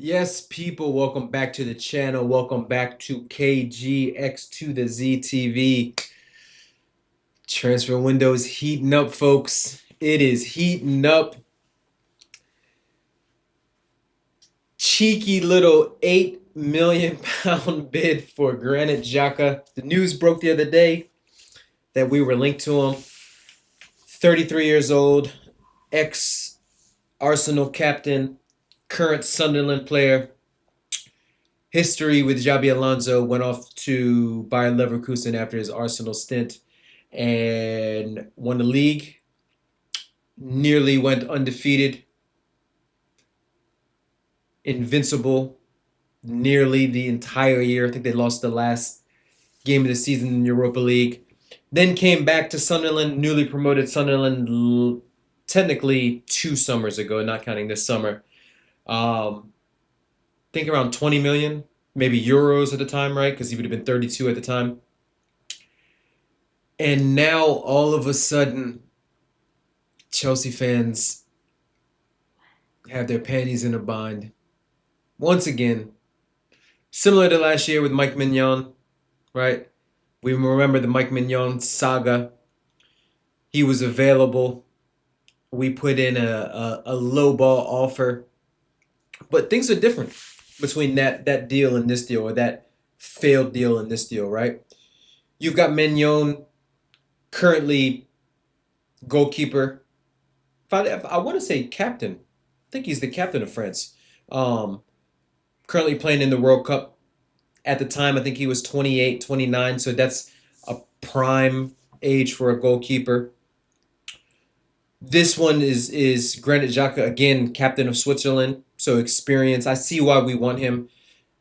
Yes, people, welcome back to the channel. Welcome back to KGX to the ZTV. Transfer window is heating up, folks. It is heating up. Cheeky little 8 million pound bid for Granit Xhaka. The news broke the other day that we were linked to him. 33 years old, ex Arsenal captain, current Sunderland player. History with Xabi Alonso, went off to Bayer Leverkusen after his Arsenal stint and won the league. Nearly went undefeated, invincible, nearly the entire year. I think they lost the last game of the season in Europa League. Then came back to Sunderland, newly promoted Sunderland, technically 2 summers ago, not counting this summer. I think around 20 million, maybe euros at the time, right? Because he would have been 32 at the time. And now all of a sudden, Chelsea fans have their panties in a bind. Once again, similar to last year with Mike Mignon, right? We remember the Mike Mignon saga. He was available. We put in a low ball offer. But things are different between that deal and this deal, or that failed deal and this deal, right? You've got Mignon, currently goalkeeper. I want to say captain. I think he's the captain of France. Um, Currently playing in the World Cup. At the time, I think he was 28, 29. So that's a prime age for a goalkeeper. This one is Granit Xhaka, again, captain of Switzerland. So experience. I see why we want him.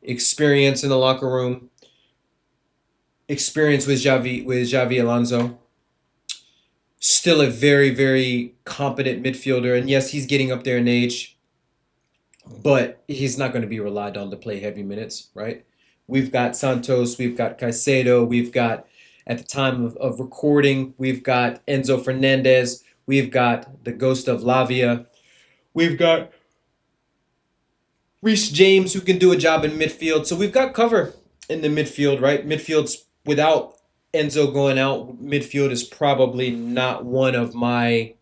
Experience in the locker room. Experience with Xavi Alonso. Still a very, very competent midfielder. And yes, he's getting up there in age, but he's not going to be relied on to play heavy minutes, right? We've got Santos, we've got Caicedo, we've got, at the time of recording, we've got Enzo Fernandez, we've got the ghost of Lavia, we've got Reece James, who can do a job in midfield. So we've got cover in the midfield, right? Midfield's without Enzo going out, midfield is probably not one of my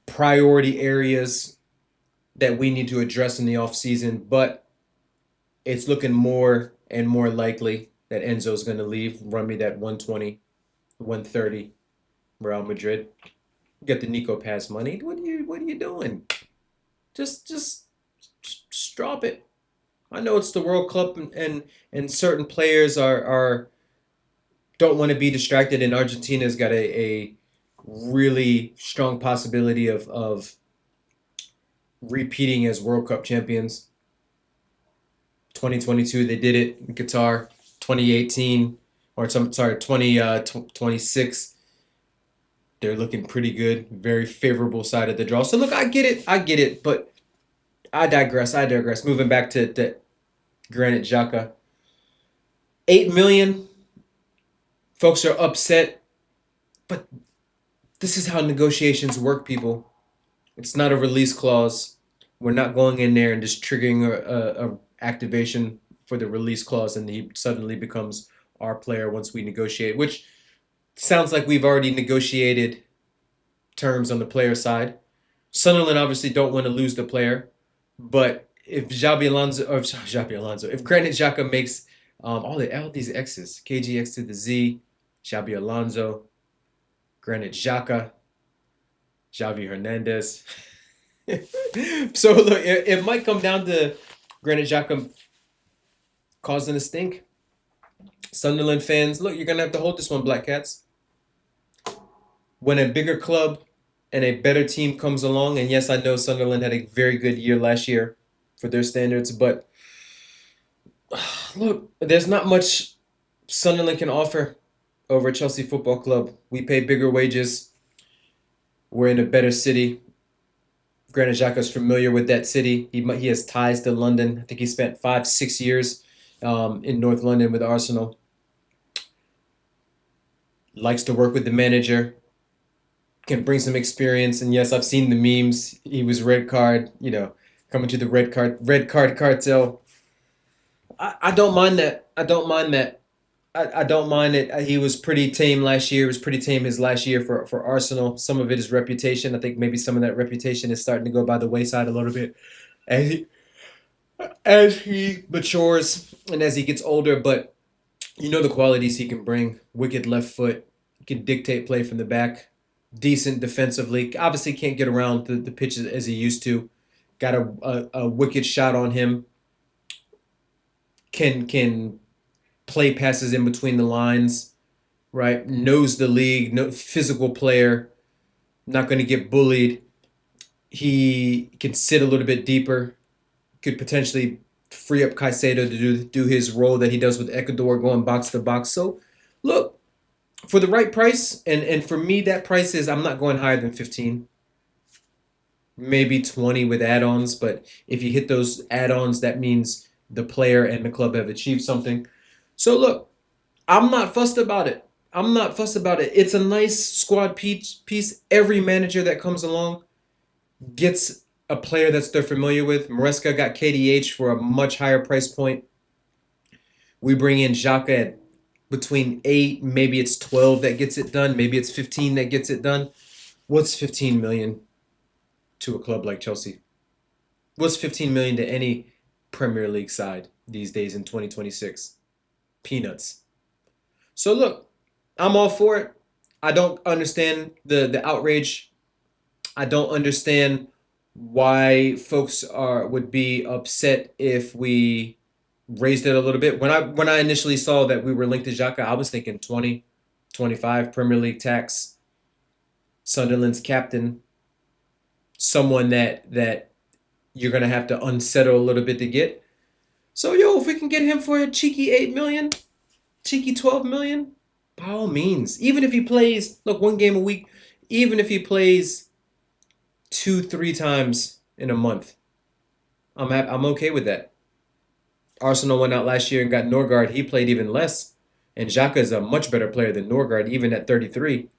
priority areas that we need to address in the offseason, but it's looking more and more likely that Enzo's going to leave, run me that 120, 130 Real Madrid. Get the Nico Pass money. What are you doing? Just drop it. I know it's the World Cup, and certain players are don't want to be distracted, and Argentina's got a really strong possibility of repeating as World Cup champions. 2022 they did it in Qatar. 2018, or sorry, 2026, they're looking pretty good. Very favorable side of the draw. So look, I get it, but I digress. Moving back to Granit Xhaka, 8 million. Folks are upset, but this is how negotiations work, people. It's not a release clause. We're not going in there and just triggering a activation for the release clause, and he suddenly becomes our player once we negotiate, which sounds like we've already negotiated terms on the player side. Sunderland obviously don't want to lose the player, but if if Granit Xhaka makes all these X's, KGX to the Z, Xabi Alonso, Granit Xhaka, Xavi Hernandez. So look, it might come down to Granit Xhaka causing a stink. Sunderland fans, look, you're gonna have to hold this one, Black Cats. When a bigger club and a better team comes along, and yes, I know Sunderland had a very good year last year for their standards, but look, there's not much Sunderland can offer over Chelsea Football Club. We pay bigger wages. We're in a better city. Granit Xhaka is familiar with that city. He has ties to London. I think he spent 5 6 years in North London with Arsenal. Likes to work with the manager. Can bring some experience. And yes, I've seen the memes. He was red card. coming to the red card cartel. I don't mind that. I don't mind that. I don't mind it. He was pretty tame last year. He was pretty tame his last year for Arsenal. Some of it is reputation. I think maybe some of that reputation is starting to go by the wayside a little bit as he matures and as he gets older. But you know the qualities he can bring. Wicked left foot. Can dictate play from the back. Decent defensively. Obviously can't get around the pitch as he used to. Got a wicked shot on him. Can play passes in between the lines, right? Knows the league, no physical player, not going to get bullied. He can sit a little bit deeper, could potentially free up Caicedo to do his role that he does with Ecuador, going box to box. So, look, for the right price, and for me, that price is I'm not going higher than 15, maybe 20 with add-ons. But if you hit those add-ons, that means the player and the club have achieved something. So, look, I'm not fussed about it. I'm not fussed about it. It's a nice squad piece. Every manager that comes along gets a player that they're familiar with. Maresca got KDH for a much higher price point. We bring in Xhaka at between 8, maybe it's 12 that gets it done. Maybe it's 15 that gets it done. What's 15 million to a club like Chelsea? What's 15 million to any Premier League side these days in 2026? Peanuts. So look, I'm all for it. I don't understand the outrage. I don't understand why folks would be upset if we raised it a little bit. When I initially saw that we were linked to Xhaka, I was thinking 20, 25 Premier League tax, Sunderland's captain, someone that you're gonna have to unsettle a little bit to get. So yo, if we can get him for a cheeky 8 million, cheeky 12 million, by all means. Even if he plays, look, one game a week, even if he plays 2, 3 times in a month, I'm okay with that. Arsenal went out last year and got Norgard. He played even less, and Xhaka is a much better player than Norgard, even at 33.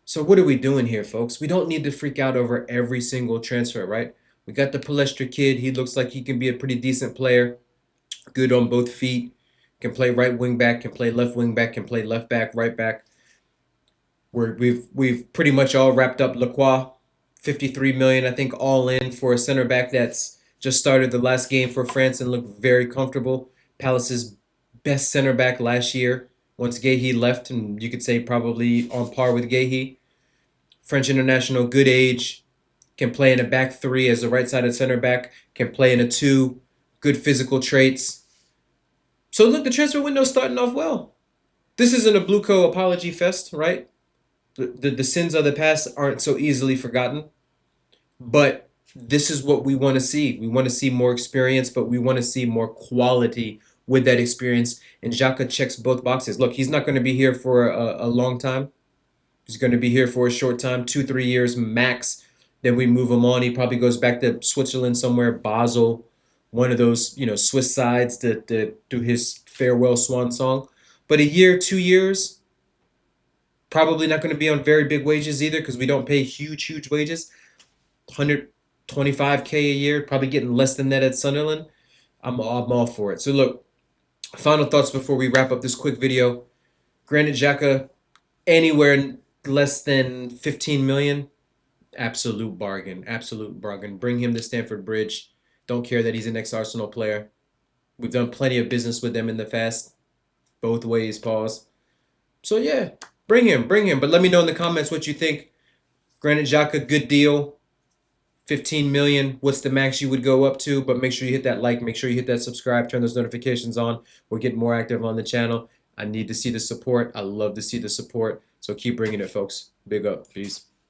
So what are we doing here, folks? We don't need to freak out over every single transfer, right? We got the Palestra kid. He looks like he can be a pretty decent player. Good on both feet. Can play right wing back. Can play left wing back. Can play left back, right back. We've pretty much all wrapped up Lacroix, 53 million, I think, all in for a center back that's just started the last game for France and looked very comfortable. Palace's best center back last year. Once Guéhi left, and you could say probably on par with Guéhi. French international, good age, can play in a back three as a right-sided center back, can play in a two, good physical traits. So look, the transfer window's starting off well. This isn't a Blue Co apology fest, right? The sins of the past aren't so easily forgotten. But this is what we want to see. We want to see more experience, but we want to see more quality with that experience. And Xhaka checks both boxes. Look, he's not going to be here for a long time. He's going to be here for a short time, 2, 3 years max. Then we move him on. He probably goes back to Switzerland somewhere, Basel, one of those Swiss sides to do his farewell swan song. But a year, 2 years, probably not going to be on very big wages either because we don't pay huge wages. 125K a year, probably getting less than that at Sunderland. I'm all for it. So look, final thoughts before we wrap up this quick video. Granit Xhaka, anywhere less than 15 million, absolute bargain. Absolute bargain. Bring him to Stamford Bridge. Don't care that he's an ex-Arsenal player. We've done plenty of business with them in the past. Both ways, pause. So yeah, bring him. But let me know in the comments what you think. Granit Xhaka, good deal. 15 million, what's the max you would go up to? But make sure you hit that like, make sure you hit that subscribe, turn those notifications on. We're getting more active on the channel. I need to see the support. I love to see the support. So keep bringing it, folks. Big up. Peace.